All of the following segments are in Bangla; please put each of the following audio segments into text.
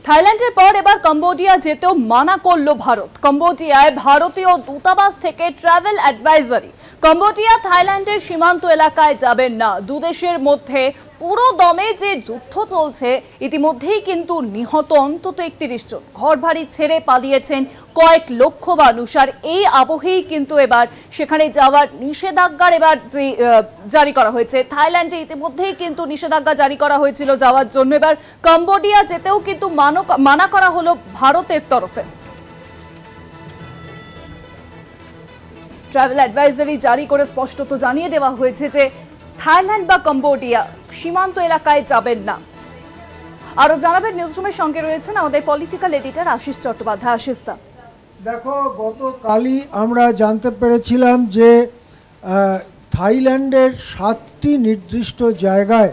থাইল্যান্ডের পর এবার কম্বোডিয়া যেতেও মানা করল ভারত। কম্বোডিয়ায় ভারতীয় দূতাবাস থেকে ট্রাভেল অ্যাডভাইজারি। কম্বোডিয়া থাইল্যান্ডের সীমান্ত এলাকায় যাবেন না। দুদেশের মধ্যে পুরো দমে যে যুদ্ধ চলছে, ইতিমধ্যেই কিন্তু নিহত অন্তত ৩১ জন। ঘরবাড়ি ছেড়ে পালিয়েছেন কয়েক লক্ষ মানুষ। আর এই আবহেই কিন্তু এবার সেখানে যাওয়ার নিষেধাজ্ঞার এবার যে জারি করা হয়েছে। থাইল্যান্ডে ইতিমধ্যেই কিন্তু নিষেধাজ্ঞা জারি করা হয়েছিল যাওয়ার জন্য। এবার কম্বোডিয়া যেতেও কিন্তু মানা করা হলো ভারতের তরফে। ট্রাভেল অ্যাডভাইজারি জারি করে স্পষ্টত জানিয়ে দেওয়া হয়েছে যে থাইল্যান্ড বা কম্বোডিয়া সীমান্ত এলাকায় যাবেন না। আরো জানাবেন নিউজরুমের সঙ্গে রয়েছেন আমাদের পলিটিক্যাল এডিটর আশিস চট্টোপাধ্যায়। আশিস দা, দেখো, গতকালই আমরা জানতে পেরেছিলাম যে থাইল্যান্ডের 7টি নির্দিষ্ট জায়গায়,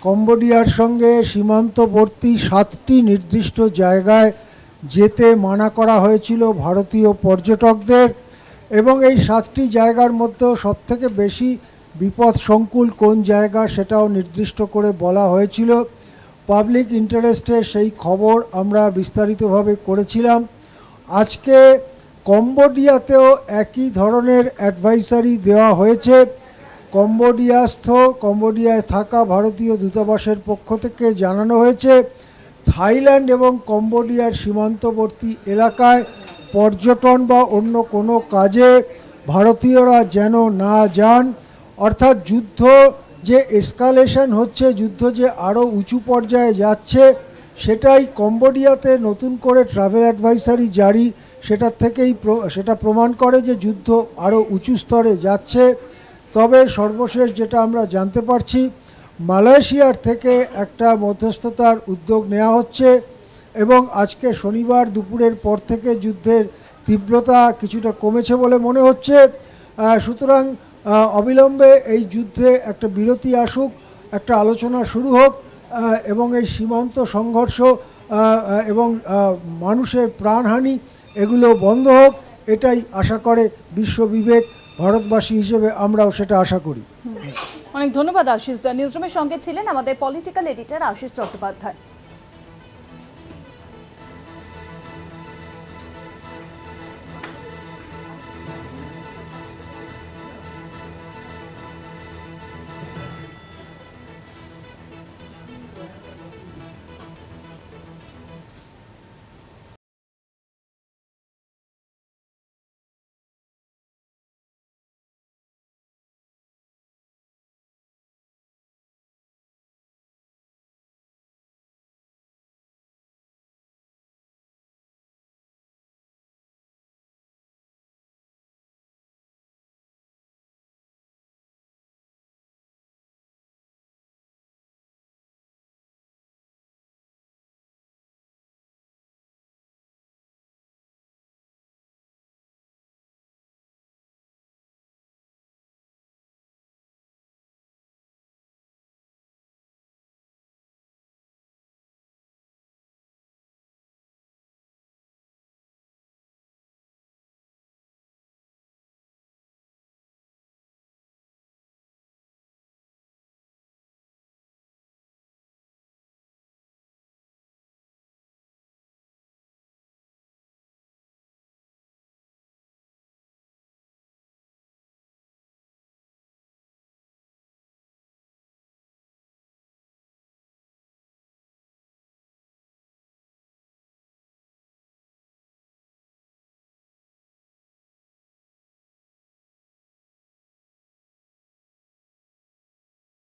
কম্বোডিয়ার সঙ্গে সীমান্তবর্তী 7টি নির্দিষ্ট জায়গায় যেতে মানা করা হয়েছিল ভারতীয় পর্যটকদের। এবং এই 7টি জায়গার মধ্যে সবথেকে বেশি বিপদসংকুল কোন জায়গা সেটাও নির্দিষ্ট করে বলা হয়েছিল। পাবলিক ইন্টারেস্টে সেই খবর আমরা বিস্তারিতভাবে করেছিলাম। আজকে কম্বোডিয়াতেও একই ধরনের অ্যাডভাইসারি দেওয়া হয়েছে। কম্বোডিয়ায় থাকা ভারতীয় দূতাবাসের পক্ষ থেকে জানানো হয়েছে থাইল্যান্ড এবং কম্বোডিয়ার সীমান্তবর্তী এলাকায় পর্যটন বা অন্য কোনো কাজে ভারতীয়রা যেন না যান। অর্থাৎ যুদ্ধ যে এসকালেশন হচ্ছে, যুদ্ধ যে আরও উঁচু পর্যায়ে যাচ্ছে, সেটাই কম্বোডিয়াতে নতুন করে ট্রাভেল অ্যাডভাইসারি জারি সেটা প্রমাণ করে যে যুদ্ধ আরও উঁচু স্তরে যাচ্ছে। তবে সর্বশেষ যেটা আমরা জানতে পারছি, মালয়েশিয়ার থেকে একটা মধ্যস্থতার উদ্যোগ নেওয়া হচ্ছে এবং আজকে শনিবার দুপুরের পর থেকে যুদ্ধের তীব্রতা কিছুটা কমেছে বলে মনে হচ্ছে। সুতরাং অবিলম্বে এই যুদ্ধে একটা বিরতি আসুক, একটা আলোচনা শুরু হোক এবং এই সীমান্ত সংঘর্ষ এবং মানুষের প্রাণহানি এগুলো বন্ধ হোক, এটাই আশা করে বিশ্ব বিবেক। ভারতবাসী হিসেবে আমরাও সেটা আশা করি। অনেক ধন্যবাদ আশিস দা। নিউজরুমের সঙ্গে ছিলেন আমাদের পলিটিক্যাল এডিটর আশিস চট্টোপাধ্যায়।